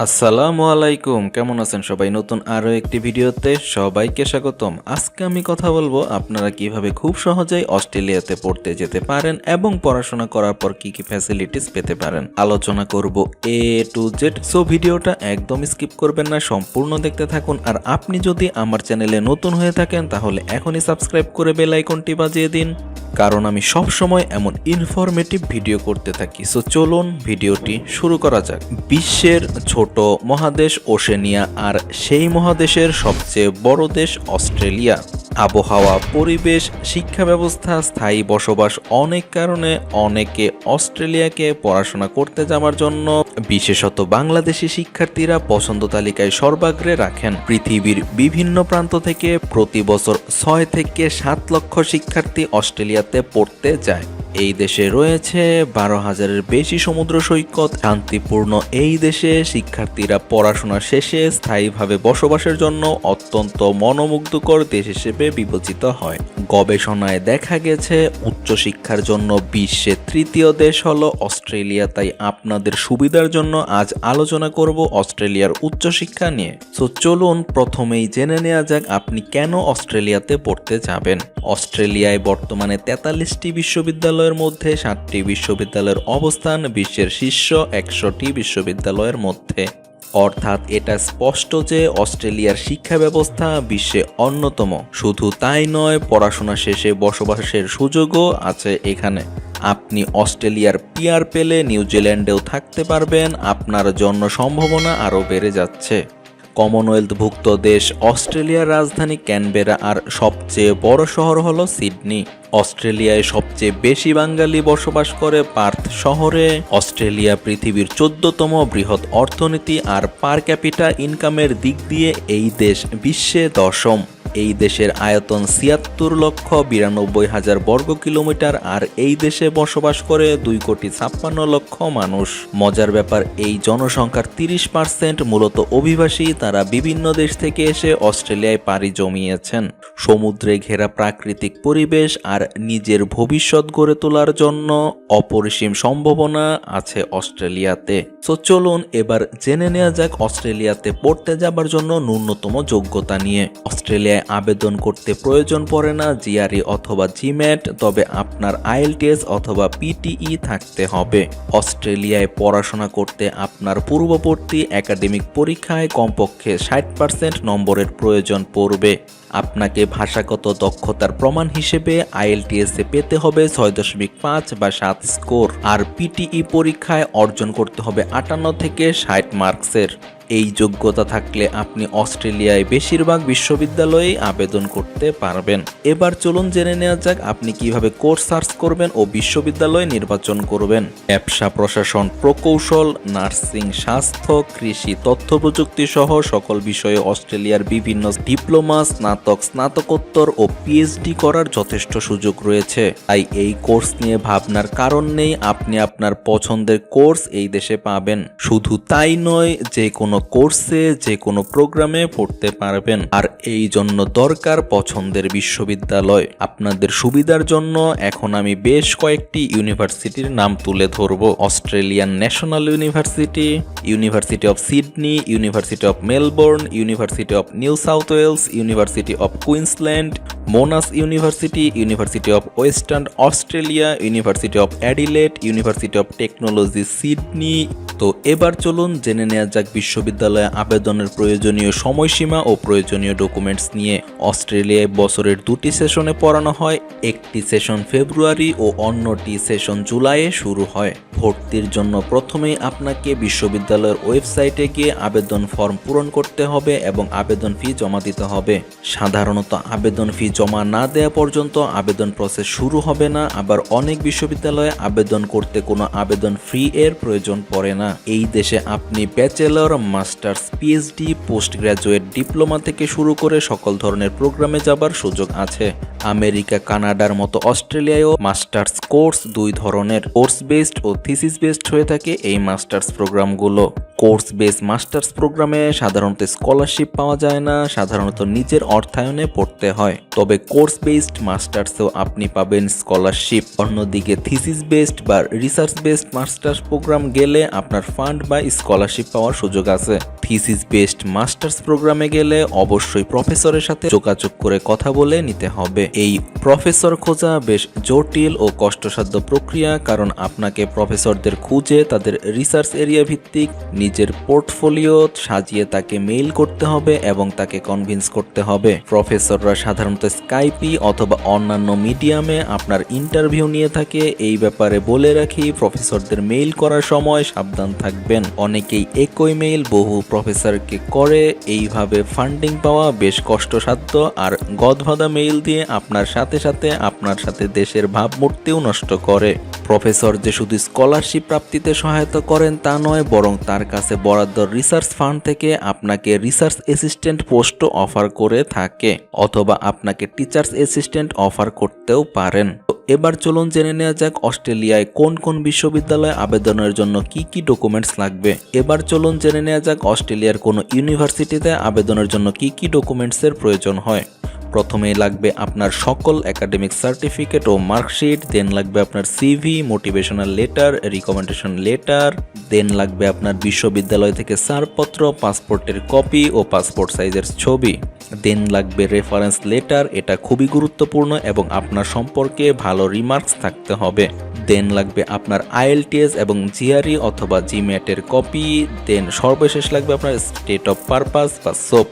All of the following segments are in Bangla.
আসসালামু আলাইকুম, কেমন আছেন সবাই? নতুন আরও একটি ভিডিওতে সবাইকে স্বাগতম। আজকে আমি কথা বলবো আপনারা কিভাবে খুব সহজেই অস্ট্রেলিয়াতে পড়তে যেতে পারেন এবং পড়াশোনা করার পর কি কি ফ্যাসিলিটিস পেতে পারেন। আলোচনা করব এ টু জেড। সো ভিডিওটা একদম স্কিপ করবেন না, সম্পূর্ণ দেখতে থাকুন। আর আপনি যদি আমার চ্যানেলে নতুন হয়ে থাকেন তাহলে এখনই সাবস্ক্রাইব করে বেল আইকনটি বাজিয়ে দিন, কারণ আমি সব সময় এমন ইনফরমেটিভ ভিডিও করতে থাকি। সো চলুন ভিডিওটি শুরু করা যাক। বিশ্বের ছোট মহাদেশ ওশেনিয়া, আর সেই মহাদেশের সবচেয়ে বড় দেশ অস্ট্রেলিয়া। আবহাওয়া, পরিবেশ, শিক্ষা ব্যবস্থা, স্থায়ী বসবাস, অনেক কারণে অনেকে অস্ট্রেলিয়াকে পড়াশোনা করতে যাওয়ার জন্য বিশেষত বাংলাদেশি শিক্ষার্থীরা পছন্দ তালিকায় সর্বাগ্রে রাখেন। পৃথিবীর বিভিন্ন প্রান্ত থেকে প্রতি বছর 6 থেকে 7 লক্ষ শিক্ষার্থী অস্ট্রেলিয়াতে পড়তে যায়। এই দেশে রয়েছে 12,000-এর বেশি সমুদ্র সৈকত। শান্তিপূর্ণ এই দেশে শিক্ষার্থীরা পড়াশোনা শেষে স্থায়ীভাবে বসবাসের জন্য অত্যন্ত মনোমুগ্ধকর দেশ হিসেবে বিবেচিত হয়। গবেষণায় দেখা গেছে উচ্চশিক্ষার জন্য বিশ্বের তৃতীয় দেশ হলো অস্ট্রেলিয়া। তাই আপনাদের সুবিধার জন্য আজ আলোচনা করব অস্ট্রেলিয়ার উচ্চশিক্ষা নিয়ে। সো চলুন প্রথমেই জেনে নেওয়া যাক আপনি কেন অস্ট্রেলিয়াতে পড়তে যাবেন। অস্ট্রেলিয়ায় বর্তমানে 43টি বিশ্ববিদ্যালয়ের মধ্যে 7টি বিশ্ববিদ্যালয়ের অবস্থান বিশ্বের শীর্ষ 100টি বিশ্ববিদ্যালয়ের মধ্যে। অর্থাৎ এটা স্পষ্ট যে অস্ট্রেলিয়ার শিক্ষা ব্যবস্থা বিশ্বে অন্যতম। শুধু তাই নয়, পড়াশোনা শেষে বসবাসের সুযোগও আছে এখানে। আপনি অস্ট্রেলিয়ার পিআর পেলে নিউজিল্যান্ডেও থাকতে পারবেন। আপনার জন্য সম্ভাবনা আরও বেড়ে যাচ্ছে। কমনওয়েলথভুক্ত দেশ অস্ট্রেলিয়ার রাজধানী ক্যানবেরা, আর সবচেয়ে বড় শহর হলো সিডনি। অস্ট্রেলিয়ায় সবচেয়ে বেশি বাঙালি বসবাস করে পার্থ শহরে। অস্ট্রেলিয়া পৃথিবীর 14তম বৃহৎ অর্থনীতি, আর পার ক্যাপিটা ইনকামের দিক দিয়ে এই দেশ বিশ্বে 10ম। এই দেশের আয়তন 76,92,000 বর্গ কিলোমিটার, আর এই দেশে বসবাস করে 2,56,00,000 মানুষ। মজার ব্যাপার, এই জনসংখ্যার 30% মূলত অভিবাসী। তারা বিভিন্ন দেশ থেকে এসে অস্ট্রেলিয়ায় পাড়ি জমিয়েছেন। সমুদ্রে ঘেরা প্রাকৃতিক পরিবেশ আর নিজের ভবিষ্যৎ গড়ে তোলার জন্য অপরিসীম সম্ভাবনা আছে অস্ট্রেলিয়াতে। সো চলুন এবার জেনে নেওয়া যাক অস্ট্রেলিয়াতে পড়তে যাবার জন্য ন্যূনতম যোগ্যতা নিয়ে। অস্ট্রেলিয়ায় আবেদন করতে প্রয়োজন পড়ে না জিআরই অথবা জিম্যাট, তবে আপনার আইএলটিএস অথবা পিটিই থাকতে হবে। অস্ট্রেলিয়ায় পড়াশোনা করতে আপনার পূর্ববর্তী একাডেমিক পরীক্ষায় কমপক্ষে 60% নম্বরের প্রয়োজন পড়বে। আপনাকে ভাষাগত দক্ষতার প্রমাণ হিসেবে আইএলটিএসে পেতে হবে 6.5 বা 7 স্কোর, আর পিটিই পরীক্ষায় অর্জন করতে হবে 58 থেকে 60 মার্কসের। এই যোগ্যতা থাকলে আপনি অস্ট্রেলিয়ায় বেশিরভাগ বিশ্ববিদ্যালয়েই আবেদন করতে পারবেন। এবার চলুন জেনে নেওয়া যাক আপনি কিভাবে কোর্স সার্চ করবেন ও বিশ্ববিদ্যালয় নির্বাচন করবেন। ব্যবসা, প্রশাসন, প্রকৌশল, নার্সিং, স্বাস্থ্য, কৃষি, তথ্য প্রযুক্তি সহ সকল বিষয়ে অস্ট্রেলিয়ার বিভিন্ন ডিপ্লোমা, স্নাতক, স্নাতকোত্তর ও পিএইচডি করার যথেষ্ট সুযোগ রয়েছে। তাই এই কোর্স নিয়ে ভাবনার কারণ নেই। আপনি আপনার পছন্দের কোর্স এই দেশে পাবেন। শুধু তাই নয়, যে কোনো কোর্সে, যে কোনো প্রোগ্রামে পড়তে পারবেন। আর এই জন্য দরকার পছন্দের বিশ্ববিদ্যালয়। আপনাদের সুবিধার জন্য এখন আমি বেশ কয়েকটি ইউনিভার্সিটির নাম তুলে ধরব। Australian National University, University of Sydney, University of Melbourne, University of New South Wales, University of Queensland, Monash University, University of Western Australia, University of Adelaide, University of Technology Sydney. তো এবার চলুন জেনে নেওয়া যাক বিশ্ববিদ্যালয়ে আবেদনের প্রয়োজনীয় সময়সীমা ও প্রয়োজনীয় ডকুমেন্টস নিয়ে। অস্ট্রেলিয়ায় বছরের 2টি সেশনে পড়ানো হয়। একটি সেশন ফেব্রুয়ারি ও অন্যটি সেশন জুলাইয়ে শুরু হয়। ভর্তির জন্য প্রথমেই আপনাকে বিশ্ববিদ্যালয়ের ওয়েবসাইটে গিয়ে আবেদন ফর্ম পূরণ করতে হবে এবং আবেদন ফি জমা দিতে হবে। সাধারণত আবেদন ফি জমা না দেওয়া পর্যন্ত আবেদন প্রসেস শুরু হবে না। আবার অনেক বিশ্ববিদ্যালয়ে আবেদন করতে কোনো আবেদন ফি এর প্রয়োজন পড়ে না। এই দেশে আপনি bachelor, masters, PhD, post graduate, diploma থেকে শুরু করে সকল ধরনের প্রোগ্রামে যাবার সুযোগ আছে। আমেরিকা, কানাডার মতো অস্ট্রেলিয়ায়ও মাস্টার্স কোর্স 2 ধরনের, কোর্স বেসড ও থিসিস বেসড হয়ে থাকে এই মাস্টার্স প্রোগ্রামগুলো। কোর্স বেস মাস্টার্স প্রোগ্রামে সাধারণত স্কলারশিপ পাওয়া যায় না, সাধারণত নিজের অর্থায়নে পড়তে হয়। তবে কোর্স বেসড মাস্টার্সেও আপনি পাবেন স্কলারশিপ। অন্যদিকে থিসিস বেসড বা রিসার্চ বেসড মাস্টার্স প্রোগ্রাম গেলে আপনার আপনার ফান্ড বা স্কলারশিপ পাওয়ার সুযোগ আছে। থিসিস বেসড মাস্টার্স প্রোগ্রামে গেলে অবশ্যই প্রফেসরের সাথে যোগাযোগ করে কথা বলে নিতে হবে। এই প্রফেসর খোঁজা বেশ জটিল ও কষ্টসাধ্য প্রক্রিয়া, কারণ আপনাকে প্রফেসরদের খুঁজে তাদের রিসার্চ এরিয়া ভিত্তিক নিজের পোর্টফোলিও সাজিয়ে তাকে মেইল করতে হবে এবং তাকে কনভিন্স করতে হবে। প্রফেসররা সাধারণত স্কাইপি অথবা অন্যান্য মিডিয়ামে আপনার ইন্টারভিউ নিয়ে থাকে। এই ব্যাপারে বলে রাখি, প্রফেসরদের মেইল করার সময় সাবধান থাকবেন। অনেকেই একই মেইল বহু প্রফেসরকে করে। এইভাবে ফান্ডিং পাওয়া বেশ কষ্টসাধ্য, আর গদবাঁধা মেইল দিয়ে আপনার সাথে দেশের ভাবমূর্তিও নষ্ট করে। প্রফেসর যে শুধু স্কলারশিপ প্রাপ্তিতে সহায়তা করেন তা নয়, বরং তার কাছে বরাদ্দ রিসার্চ ফান্ড থেকে আপনাকে রিসার্চ অ্যাসিস্ট্যান্ট পোস্টও অফার করে থাকে, অথবা আপনাকে টিচার্স অ্যাসিস্ট্যান্ট অফার করতেও পারেন। এবার চলুন জেনে নেওয়া যাক অস্ট্রেলিয়ায় কোন কোন বিশ্ববিদ্যালয়ে আবেদনের জন্য কি কি ডকুমেন্টস লাগবে। অস্ট্রেলিয়ার কোন ইউনিভার্সিটিতে আবেদনের জন্য কি কি ডকুমেন্টসের প্রয়োজন হয়। প্রথমেই লাগবে আপনার সকল একাডেমিক সার্টিফিকেট ও মার্কশিট, দেন লাগবে আপনার CV, motivational letter, recommendation letter, then লাগবে আপনার বিশ্ববিদ্যালয় থেকে ছাড়পত্র, পাসপোর্টের কপি ও পাসপোর্ট সাইজের ছবি, দেন লাগবে রেফারেন্স লেটার, এটা খুবই গুরুত্বপূর্ণ এবং আপনার সম্পর্কে ভালো রিমার্কস থাকতে হবে। দেন লাগবে আপনার IELTS এবং জিআরই অথবা জিম্যাটের কপি, দেন সর্বশেষ লাগবে আপনার স্টেট অফ পারপাস বা সোপ।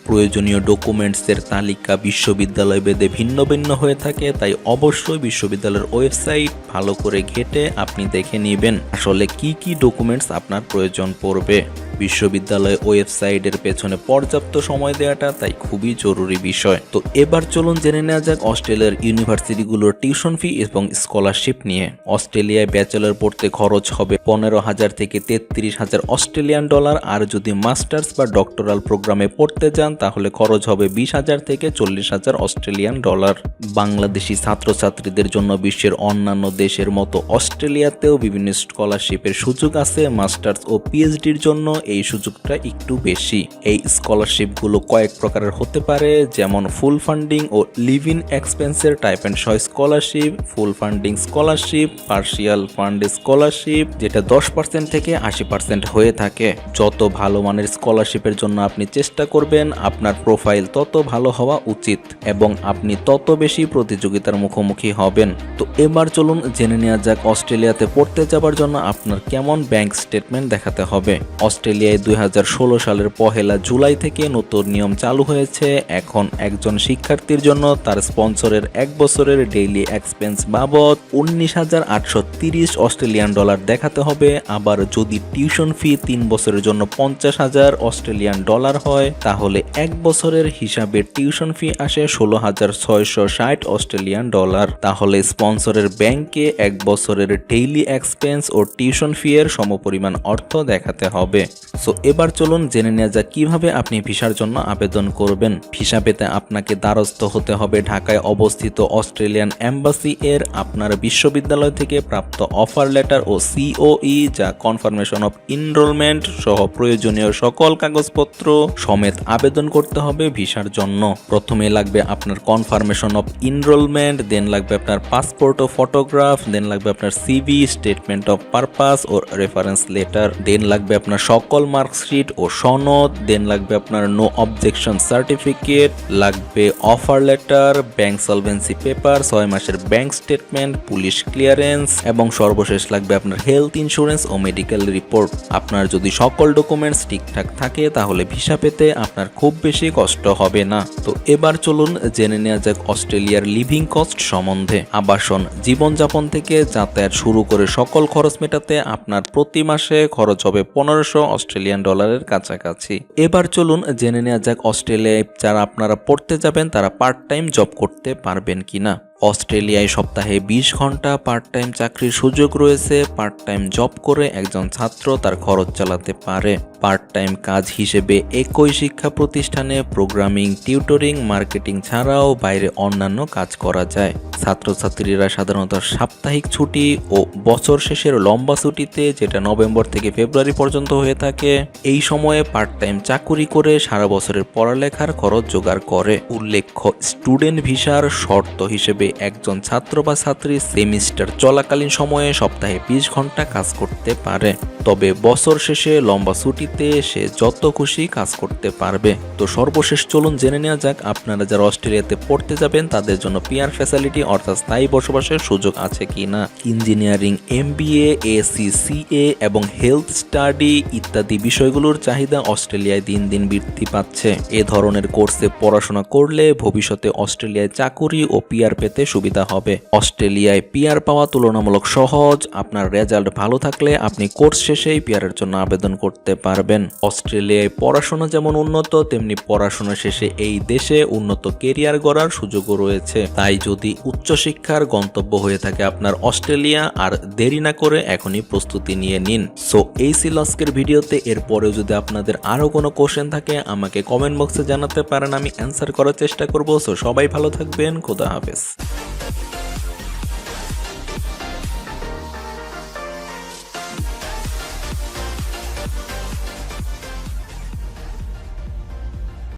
প্রয়োজনীয় ডকুমেন্টসের তালিকা বিশ্ববিদ্যালয় ভেদে ভিন্ন ভিন্ন হয়ে থাকে, তাই অবশ্যই বিশ্ববিদ্যালয়ের ওয়েবসাইট ভালো করে ঘেঁটে আপনি দেখে নেবেন আসলে কি কি ডকুমেন্টস আপনার প্রয়োজন পড়বে। বিশ্ববিদ্যালয় ওয়েবসাইটের পেছনে পর্যাপ্ত সময় দেওয়াটা তাই খুবই জরুরি বিষয়। তো এবার চলুন জেনে নেওয়া যাক অস্ট্রেলিয়ার ইউনিভার্সিটিগুলোর টিউশন ফি এবং স্কলারশিপ নিয়ে। অস্ট্রেলিয়ায় ব্যাচেলর পড়তে খরচ হবে 15,000 থেকে 33,000 অস্ট্রেলিয়ান ডলার, আর যদি মাস্টার্স বা ডক্টরাল প্রোগ্রামে পড়তে যান তাহলে খরচ হবে 20,000 থেকে 40,000 অস্ট্রেলিয়ান ডলার। বাংলাদেশি ছাত্রছাত্রীদের জন্য বিশ্বের অন্যান্য দেশের মতো অস্ট্রেলিয়াতেও বিভিন্ন স্কলারশিপের সুযোগ আছে। মাস্টার্স ও পিএইচডির জন্য এই সুযোগটা একটু বেশি। এই স্কলারশিপগুলো কয়েক প্রকারের হতে পারে, যেমন ফুল ফান্ডিং ও লিভ ইন এক্সপেন্সের টাইপ অ্যান্ড সয় scholarship, full funding scholarship, partial fund scholarship, যেটা 10% থেকে 80% হয়ে থাকে। যত ভালো মানের স্কলারশিপের জন্য আপনি চেষ্টা করবেন, আপনার প্রোফাইল তত ভালো হওয়া উচিত এবং আপনি তত বেশি প্রতিযোগিতার মুখোমুখি হবেন। তো এবার চলুন জেনে নেওয়া যাক অস্ট্রেলিয়াতে পড়তে যাবার জন্য আপনার কেমন ব্যাংক স্টেটমেন্ট দেখাতে হবে। অস্ট্রেলিয়ায় 2016 সালের 1 জুলাই থেকে নতুন নিয়ম চালু হয়েছে। এখন একজন শিক্ষার্থীর জন্য তার স্পন্সরের 1 বছরের ডেইলি এক্সপেন্স বাবদ 19,830 অস্ট্রেলিয়ান ডলার দেখাতে হবে। আবার যদি টিউশন ফি 3 বছরের জন্য 50,000 অস্ট্রেলিয়ান ডলার হয়, তাহলে 1 বছরের হিসাবে টিউশন ফি আসে 16,660 অস্ট্রেলিয়ান ডলার। তাহলে স্পন্সরের ব্যাংকে 1 বছরের ডেইলি এক্সপেন্স ও টিউশন ফি এর সমপরিমাণ অর্থ দেখাতে হবে। সো এবার চলুন জেনে নেওয়া যাক কিভাবে আপনি ভিসার জন্য আবেদন করবেন। ভিসা পেতে আপনাকে দ্বারস্থ হতে হবে ঢাকায় অবস্থিত অস্ট্রেলিয়ান এম্বাসি এর আপনার বিশ্ববিদ্যালয় থেকে প্রাপ্ত অফার লেটার ও COE, যা কনফার্মেশন অফ এনরোলমেন্ট সহ প্রয়োজনীয় সকল কাগজপত্র সমেত আবেদন করতে হবে ভিসার জন্য। প্রথমে লাগবে আপনার কনফার্মেশন অফ এনরোলমেন্ট, দেন লাগবে আপনার পাসপোর্ট ও ফটোগ্রাফ, দেন লাগবে আপনার সিভি, স্টেটমেন্ট অফ পারপাস ও রেফারেন্স লেটার, দেন লাগবে আপনার সকল মার্কশিট ও সনদ, দেন লাগবে আপনার নো অবজেকশন সার্টিফিকেট, লাগবে offer letter, bank solvency paper, 6 মাসের ব্যাংক স্টেটমেন্ট, পুলিশ ক্লিয়ারেন্স এবং সর্বশেষ লাগবে আপনার হেলথ ইন্স্যুরেন্স ও মেডিকেল রিপোর্ট। আপনার যদি সকল ডকুমেন্টস ঠিকঠাক থাকে তাহলে ভিসা পেতে আপনার খুব বেশি কষ্ট হবে না। তো এবার চলুন জেনে নেওয়া যাক অস্ট্রেলিয়ার লিভিং কস্ট সম্বন্ধে। আবাসন, জীবনযাপন থেকে যাতায়াত শুরু করে সকল খরচ মেটাতে আপনার প্রতি মাসে খরচ হবে 1500 অস্ট্রেলিয়ান ডলারের কাছাকাছি। এবার চলুন জেনে নেওয়া যাক অস্ট্রেলিয়ায় যারা আপনারা পড়তে যাবেন তারা পার্ট টাইম জব করতে পারবেন কিনা। অস্ট্রেলিয়ায় সপ্তাহে 20 ঘন্টা পার্ট টাইম চাকরির সুযোগ রয়েছে। পার্ট টাইম জব করে একজন ছাত্র তার খরচ চালাতে পারে। পার্ট টাইম কাজ হিসেবে একই শিক্ষা প্রতিষ্ঠানে প্রোগ্রামিং, টিউটরিং, মার্কেটিং ছাড়াও বাইরে অন্যান্য কাজ করা যায়। ছাত্রছাত্রীরা সাধারণত সাপ্তাহিক ছুটি ও বছর শেষের লম্বা ছুটিতে, যেটা নভেম্বর থেকে ফেব্রুয়ারি পর্যন্ত হয়ে থাকে, এই সময়ে পার্ট টাইম চাকুরি করে সারা বছরের পড়ালেখার খরচ জোগাড় করে। উল্লেখ্য, স্টুডেন্ট ভিসার শর্ত হিসেবে একজন ছাত্র বা ছাত্রী সেমিস্টার চলাকালীন সময়ে সপ্তাহে 20 ঘন্টা কাজ করতে পারে। তবে বছর শেষে লম্বা ছুটিতে সে যত খুশি কাজ করতে পারবে। তো সর্বশেষ চলুন জেনে নেওয়া যাক আপনারা যারা অস্ট্রেলিয়াতে পড়তে যাবেন তাদের জন্য পিআর ফ্যাসিলিটি অর্থাৎ স্থায়ী বসবাসের সুযোগ আছে কিনা। ইঞ্জিনিয়ারিং, এমবিএ, এসিসিএ এবং হেলথ স্টাডি ইত্যাদি বিষয়গুলোর চাহিদা অস্ট্রেলিয়ায় দিন দিন বৃদ্ধি পাচ্ছে। এ ধরনের কোর্সে পড়াশোনা করলে ভবিষ্যতে অস্ট্রেলিয়ায় চাকুরি ও পিআর পেতে সুবিধা হবে। অস্ট্রেলিয়ায় পিআর পাওয়া তুলনামূলক সহজ। আপনার রেজাল্ট ভালো থাকলে আপনি কোর্স শেষেই পিআরের জন্য আবেদন করতে পারবেন। অস্ট্রেলিয়ায় পড়াশোনা যেমন উন্নত, তেমনি পড়াশোনা শেষে এই দেশে উন্নত কেরিয়ার গড়ার সুযোগও রয়েছে। তাই যদি উচ্চশিক্ষার গন্তব্য হয়ে থাকে আপনার অস্ট্রেলিয়া, আর দেরি না করে এখনই প্রস্তুতি নিয়ে নিন। সো এই ছিল আজকের ভিডিওতে। এরপরেও যদি আপনাদের আরো কোনো কোশ্চেন থাকে আমাকে কমেন্ট বক্সে জানাতে পারেন, আমি অ্যান্সার করার চেষ্টা করব। সো সবাই ভালো থাকবেন, খোদা হাফেজ।